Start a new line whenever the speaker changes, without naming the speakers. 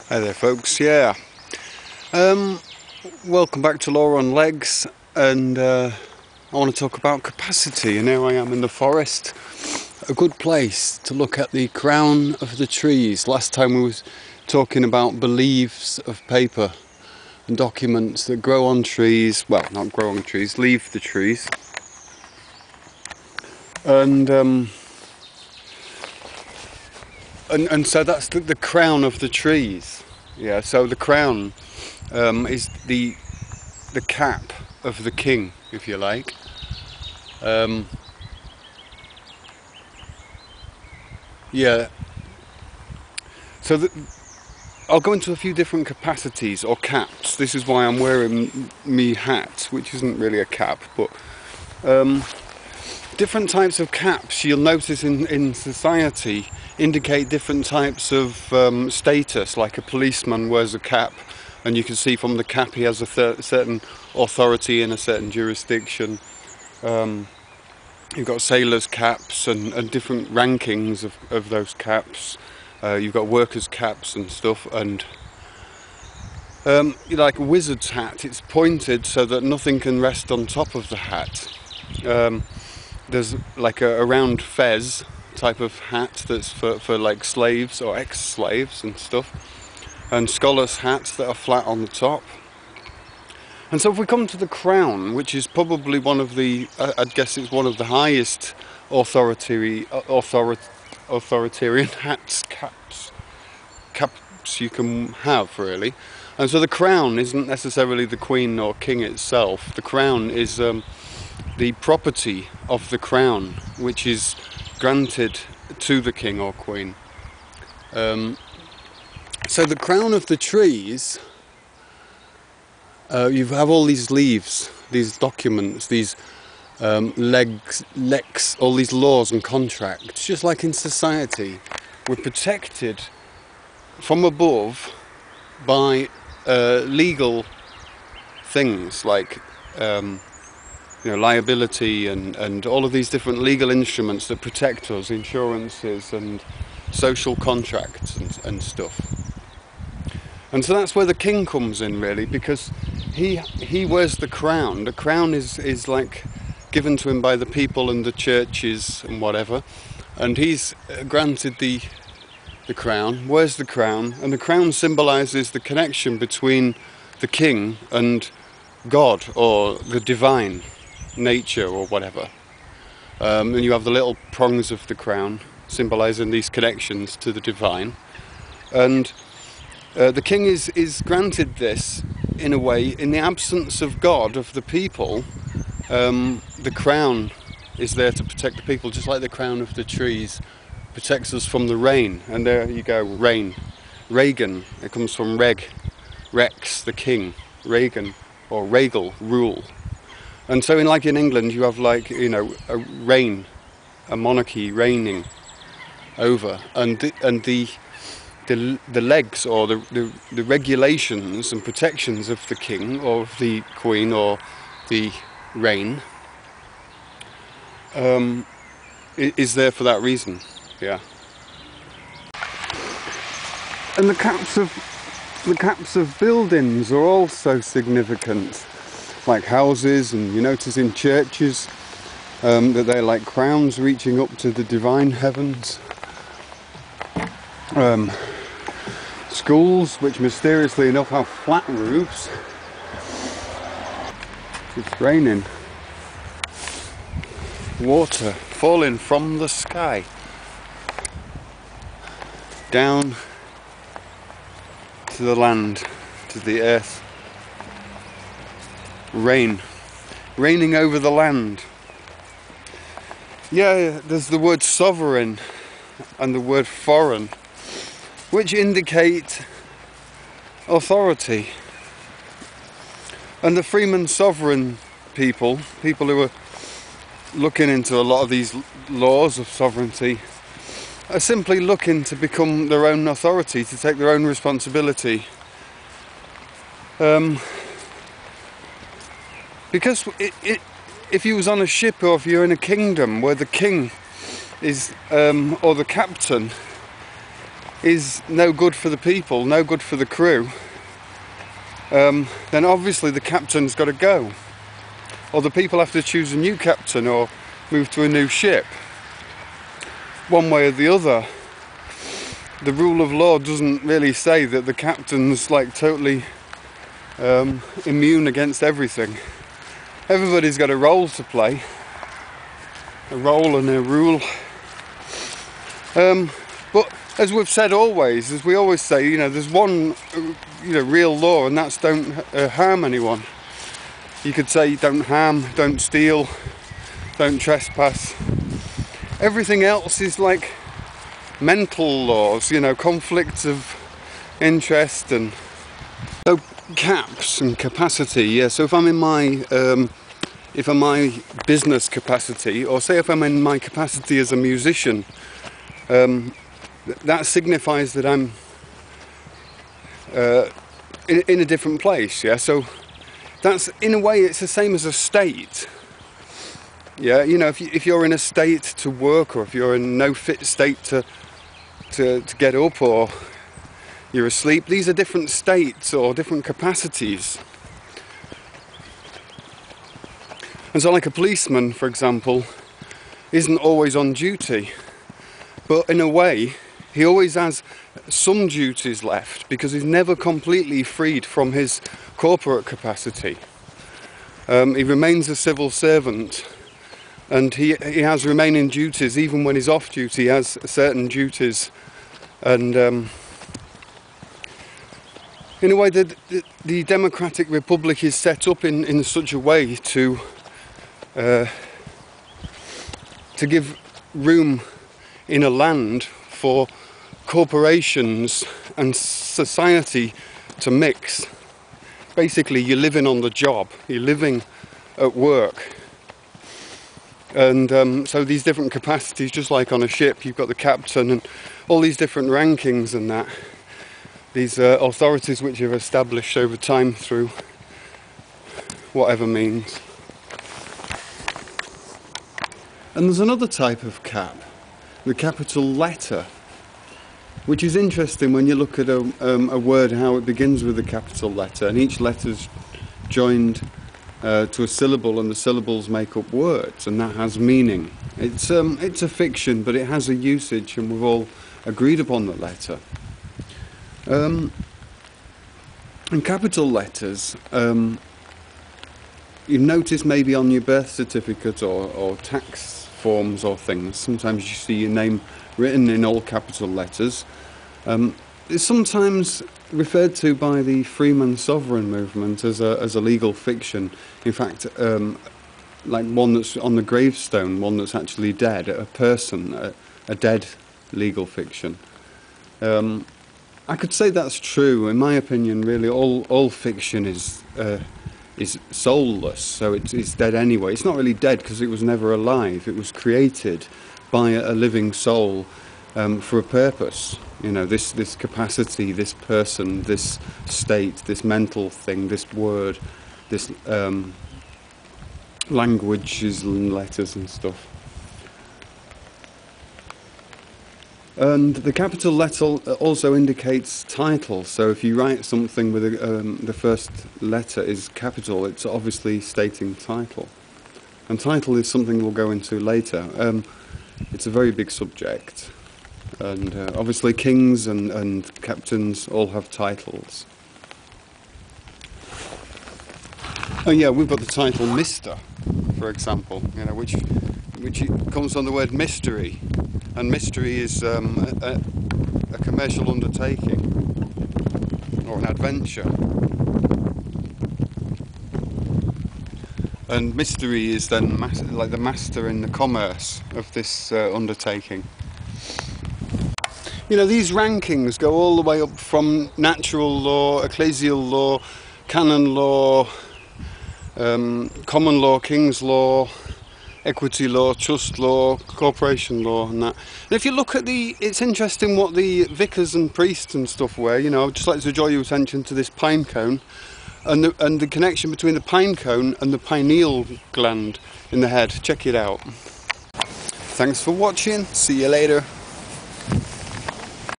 Hi there folks, welcome back to Law on Legs, and I want to talk about capacity. And here I am in the forest, a good place to look at the crown of the trees. Last time we was talking about the leaves of paper and documents that grow on trees, well not grow on trees, leave the trees. And so that's the crown of the trees. Yeah, so the crown is the cap of the king, if you like. Yeah. So I'll go into a few different capacities or caps. This is why I'm wearing me hat, which isn't really a cap, but different types of caps you'll notice in society indicate different types of status. Like a policeman wears a cap, and you can see from the cap he has a certain authority in a certain jurisdiction. You've got sailors' caps and different rankings of those caps. You've got workers' caps and stuff, and like a wizard's hat, it's pointed so that nothing can rest on top of the hat. There's like a round fez type of hat that's for like slaves or ex-slaves and stuff, and scholars' hats that are flat on the top. And so if we come to the crown, which is probably one of the, I'd guess it's one of the highest authoritarian caps you can have, really. And so the crown isn't necessarily the queen or king itself. The crown is the property of the crown, which is granted to the king or queen. So the crown of the trees, you have all these leaves, these documents, these lex, all these laws and contracts. Just like in society, we're protected from above by legal things like liability and all of these different legal instruments that protect us, insurances and social contracts and stuff. And so that's where the king comes in, really, because he wears the crown. The crown is like given to him by the people and the churches and whatever, and he's granted the crown, wears the crown, and the crown symbolises the connection between the king and God or the divine nature or whatever. And you have the little prongs of the crown symbolising these connections to the divine, and the king is granted this in a way. In the absence of God, of the people, the crown is there to protect the people, just like the crown of the trees protects us from the rain. And there you go, rain. Regel, it comes from rex, the king, Regan, or Regel, rule. And so in England you have a reign, a monarchy reigning over, and the legs or the regulations and protections of the king or of the queen or the reign is there for that reason. Yeah. And the caps of buildings are also significant, like houses, and you notice in churches that they're like crowns reaching up to the divine heavens. Schools, which mysteriously enough have flat roofs. It's raining. Water falling from the sky down to the land, to the earth. Raining over the land. Yeah, there's the word sovereign and the word foreign, which indicate authority. And the freeman sovereign people who are looking into a lot of these laws of sovereignty, are simply looking to become their own authority, to take their own responsibility. Because if you was on a ship, or if you're in a kingdom where the king is, or the captain is no good for the people, no good for the crew, then obviously the captain's got to go. Or the people have to choose a new captain or move to a new ship. One way or the other. The rule of law doesn't really say that the captain's like totally immune against everything. Everybody's got a role to play. A role and a rule. But as we've said always, as we always say, you know, there's one real law, and that's don't harm anyone. You could say don't harm, don't steal, don't trespass. Everything else is like mental laws, you know, conflicts of interest. And so caps and capacity, yeah. So if I'm in my business capacity, or say if I'm in my capacity as a musician, that signifies that I'm in a different place, yeah. So that's, in a way, it's the same as a state. Yeah, you know, if you're in a state to work, or if you're in no fit state to get up, or you're asleep, these are different states or different capacities. And so like a policeman, for example, isn't always on duty, but in a way he always has some duties left, because he's never completely freed from his corporate capacity. He remains a civil servant, and he has remaining duties. Even when he's off duty, he has certain duties. And in a way, the Democratic Republic is set up in such a way to give room in a land for corporations and society to mix. Basically, you're living on the job, you're living at work. And so these different capacities, just like on a ship, you've got the captain and all these different rankings and that. These authorities which you've established over time through whatever means. And there's another type of cap, the capital letter, which is interesting when you look at a word, how it begins with a capital letter, and each letter's joined to a syllable, and the syllables make up words, and that has meaning. It's a fiction, but it has a usage, and we've all agreed upon the letter. And capital letters, you've noticed maybe on your birth certificate or tax forms or things, sometimes you see your name written in all capital letters. It's sometimes referred to by the Freeman Sovereign movement as a legal fiction. In fact, like one that's on the gravestone, one that's actually dead, a person, a dead legal fiction. I could say that's true. In my opinion, really, all fiction is soulless, so it's dead anyway. It's not really dead because it was never alive. It was created by a living soul for a purpose. You know, this capacity, this person, this state, this mental thing, this word, this languages and letters and stuff. And the capital letter also indicates title. So if you write something with the first letter is capital, it's obviously stating title. And title is something we'll go into later. It's a very big subject. And obviously kings and captains all have titles. Oh yeah, we've got the title Mr., for example, you know, which comes from the word mystery, and mystery is a commercial undertaking or an adventure. And mystery is then like the master in the commerce of this undertaking. You know, these rankings go all the way up from natural law, ecclesial law, canon law, common law, king's law, equity law, trust law, corporation law and that. And if you look at it's interesting what the vicars and priests and stuff wear. You know, I'd just like to draw your attention to this pine cone and the connection between the pine cone and the pineal gland in the head. Check it out. Thanks for watching. See you later.